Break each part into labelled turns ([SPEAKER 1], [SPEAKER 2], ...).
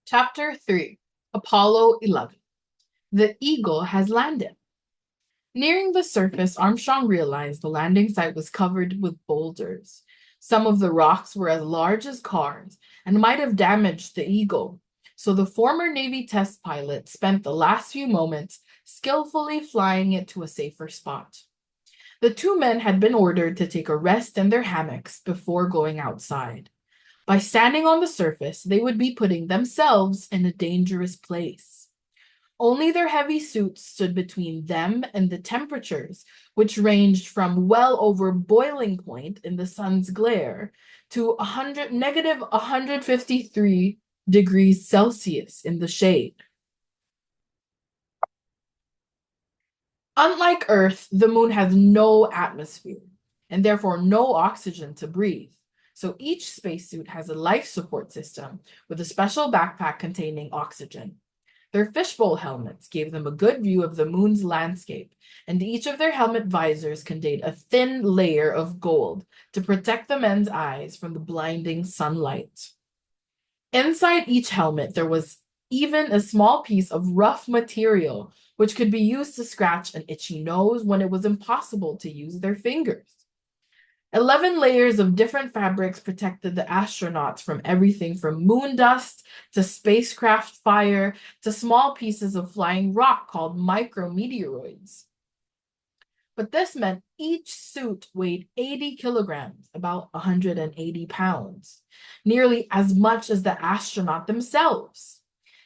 [SPEAKER 1] Chapter 3, Apollo 11. The Eagle has landed. Nearing the surface, Armstrong realized the landing site was covered with boulders. Some of the rocks were as large as cars and might have damaged the Eagle. So the former Navy test pilot spent the last few moments skillfully flying it to a safer spot. The two men had been ordered to take a rest in their hammocks before going outside. By standing on the surface, they would be putting themselves in a dangerous place. Only their heavy suits stood between them and the temperatures, which ranged from well over boiling point in the sun's glare to negative 153 degrees Celsius in the shade. Unlike Earth, the moon has no atmosphere and therefore no oxygen to breathe. So each spacesuit has a life support system with a special backpack containing oxygen. Their fishbowl helmets gave them a good view of the moon's landscape, and each of their helmet visors contained a thin layer of gold to protect the men's eyes from the blinding sunlight. Inside each helmet, there was even a small piece of rough material which could be used to scratch an itchy nose when it was impossible to use their fingers. 11 layers of different fabrics protected the astronauts from everything from moon dust to spacecraft fire to small pieces of flying rock called micrometeoroids. But this meant each suit weighed 80 kilograms, about 180 pounds, nearly as much as the astronaut themselves.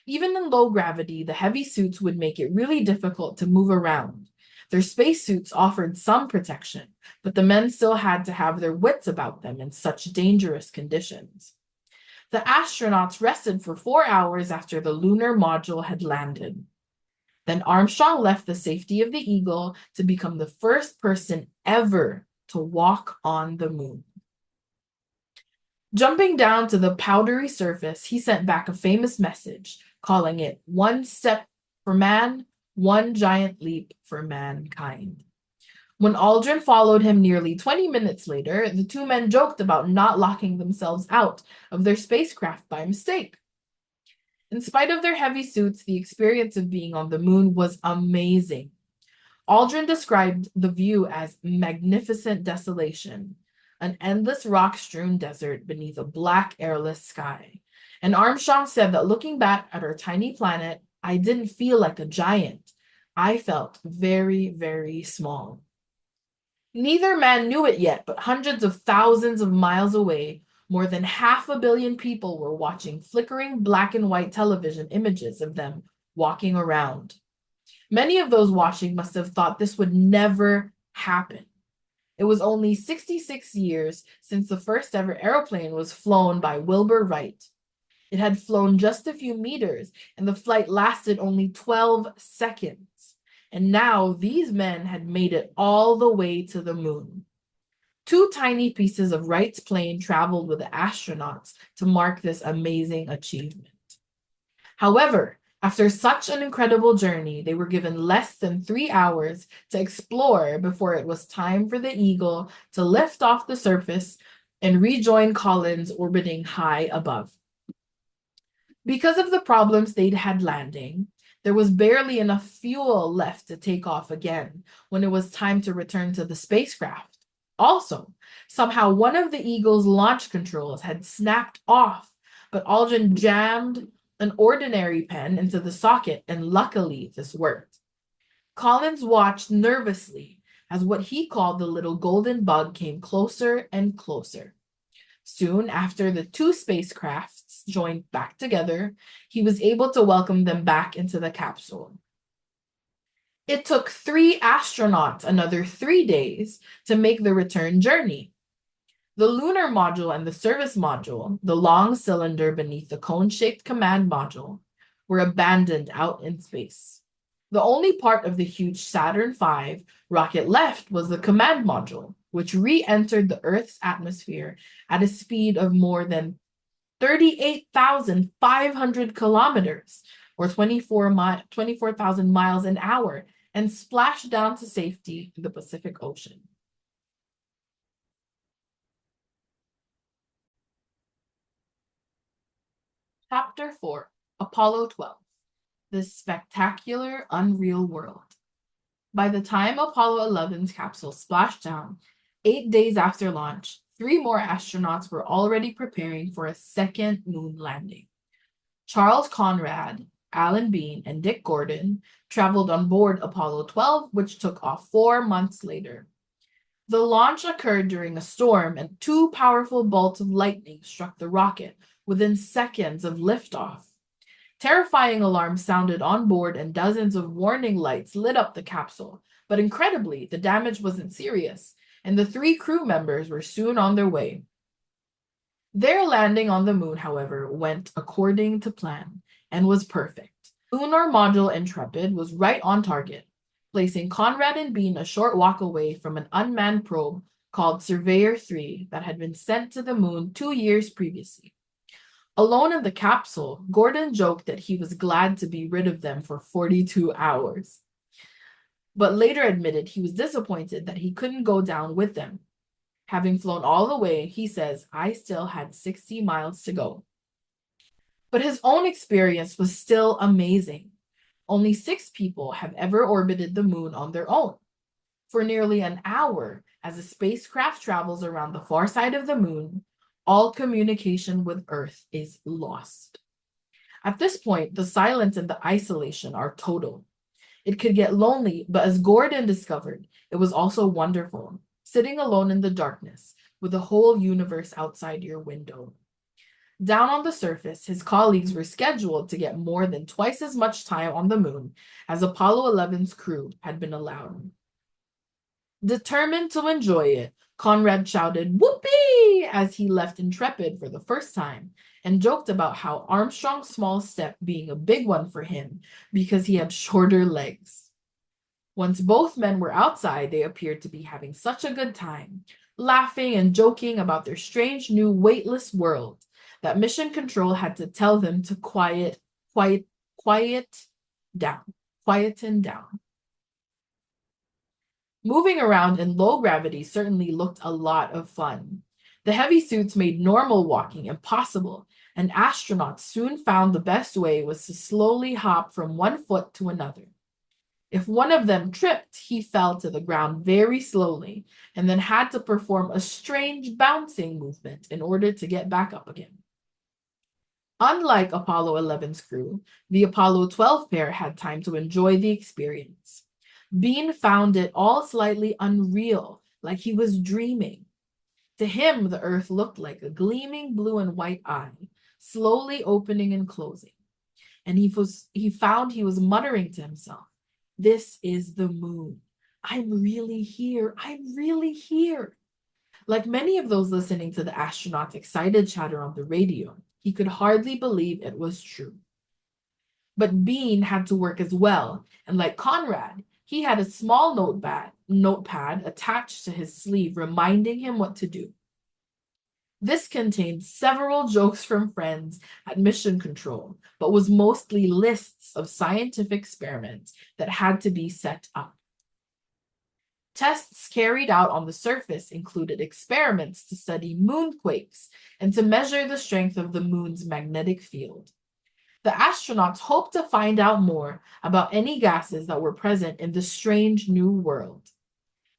[SPEAKER 1] Even in low gravity, the heavy suits would make it really difficult to move around. Their spacesuits offered some protection, but the men still had to have their wits about them in such dangerous conditions. The astronauts rested for 4 hours after the lunar module had landed. Then Armstrong left the safety of the Eagle to become the first person ever to walk on the moon. Jumping down to the powdery surface, he sent back a famous message, calling it "One step for man, one giant leap for mankind." When Aldrin followed him nearly 20 minutes later, the two men joked about not locking themselves out of their spacecraft by mistake. In spite of their heavy suits, the experience of being on the moon was amazing. Aldrin described the view as magnificent desolation, an endless rock-strewn desert beneath a black, airless sky. And Armstrong said that looking back at our tiny planet, I didn't feel like a giant. I felt very, very small. Neither man knew it yet, but hundreds of thousands of miles away, more than 500 million people were watching flickering black and white television images of them walking around. Many of those watching must have thought this would never happen. It was only 66 years since the first ever airplane was flown by Wilbur Wright. It had flown just a few meters, and the flight lasted only 12 seconds. And now these men had made it all the way to the moon. Two tiny pieces of Wright's plane traveled with the astronauts to mark this amazing achievement. However, after such an incredible journey, they were given less than 3 hours to explore before it was time for the Eagle to lift off the surface and rejoin Collins orbiting high above. Because of the problems they'd had landing, there was barely enough fuel left to take off again when it was time to return to the spacecraft. Also, somehow one of the Eagle's launch controls had snapped off, but Aldrin jammed an ordinary pen into the socket, and luckily this worked. Collins watched nervously as what he called the little golden bug came closer and closer. Soon after the two spacecrafts joined back together, he was able to welcome them back into the capsule. It took 3 astronauts another 3 days to make the return journey. The lunar module and the service module, the long cylinder beneath the cone-shaped command module, were abandoned out in space. The only part of the huge Saturn V rocket left was the command module, which re-entered the Earth's atmosphere at a speed of more than 38,500 kilometers, or 24,000 miles an hour, and splashed down to safety in the Pacific Ocean. Chapter 4, Apollo 12, this spectacular, unreal world. By the time Apollo 11's capsule splashed down, 8 days after launch, three more astronauts were already preparing for a second moon landing. Charles Conrad, Alan Bean, and Dick Gordon traveled on board Apollo 12, which took off 4 months later. The launch occurred during a storm, and two powerful bolts of lightning struck the rocket within seconds of liftoff. Terrifying alarms sounded on board, and dozens of warning lights lit up the capsule. But incredibly, the damage wasn't serious, and the three crew members were soon on their way. Their landing on the moon, however, went according to plan and was perfect. Lunar Module Intrepid was right on target, placing Conrad and Bean a short walk away from an unmanned probe called Surveyor 3 that had been sent to the moon 2 years previously. Alone in the capsule, Gordon joked that he was glad to be rid of them for 42 hours, but later admitted he was disappointed that he couldn't go down with them. Having flown all the way, he says, I still had 60 miles to go. But his own experience was still amazing. Only 6 people have ever orbited the moon on their own. For nearly an hour, as a spacecraft travels around the far side of the moon, all communication with Earth is lost. At this point, the silence and the isolation are total. It could get lonely, but as Gordon discovered, it was also wonderful, sitting alone in the darkness with the whole universe outside your window. Down on the surface, his colleagues were scheduled to get more than twice as much time on the moon as Apollo 11's crew had been allowed. Determined to enjoy it, Conrad shouted, "Whoopee!" as he left Intrepid for the first time, and joked about how Armstrong's small step being a big one for him because he had shorter legs. Once both men were outside, they appeared to be having such a good time, laughing and joking about their strange new weightless world, that Mission Control had to tell them to quieten down. Moving around in low gravity certainly looked a lot of fun. The heavy suits made normal walking impossible, and astronauts soon found the best way was to slowly hop from one foot to another. If one of them tripped, he fell to the ground very slowly and then had to perform a strange bouncing movement in order to get back up again. Unlike Apollo 11's crew, the Apollo 12 pair had time to enjoy the experience. Bean found it all slightly unreal, like he was dreaming. To him, the Earth looked like a gleaming blue and white eye, slowly opening and closing. And he found he was muttering to himself, "This is the moon. I'm really here. I'm really here." Like many of those listening to the astronaut's excited chatter on the radio, he could hardly believe it was true. But Bean had to work as well, and like Conrad, he had a small notepad attached to his sleeve reminding him what to do. This contained several jokes from friends at Mission Control, but was mostly lists of scientific experiments that had to be set up. Tests carried out on the surface included experiments to study moonquakes and to measure the strength of the moon's magnetic field. The astronauts hoped to find out more about any gases that were present in the strange new world.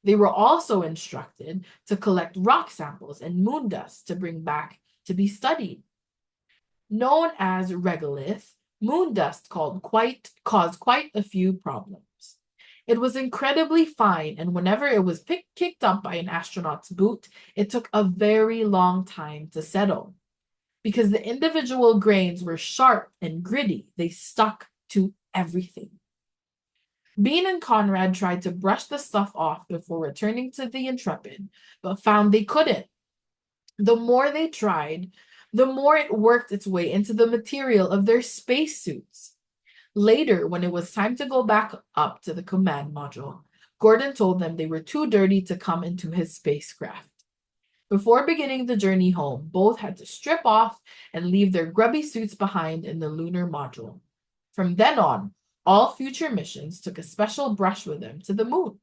[SPEAKER 1] They were also instructed to collect rock samples and moon dust to bring back to be studied. Known as regolith, moon dust caused quite a few problems. It was incredibly fine, and whenever it was kicked up by an astronaut's boot, it took a very long time to settle. Because the individual grains were sharp and gritty, they stuck to everything. Bean and Conrad tried to brush the stuff off before returning to the Intrepid, but found they couldn't. The more they tried, the more it worked its way into the material of their spacesuits. Later, when it was time to go back up to the command module, Gordon told them they were too dirty to come into his spacecraft. Before beginning the journey home, both had to strip off and leave their grubby suits behind in the lunar module. From then on, all future missions took a special brush with them to the moon.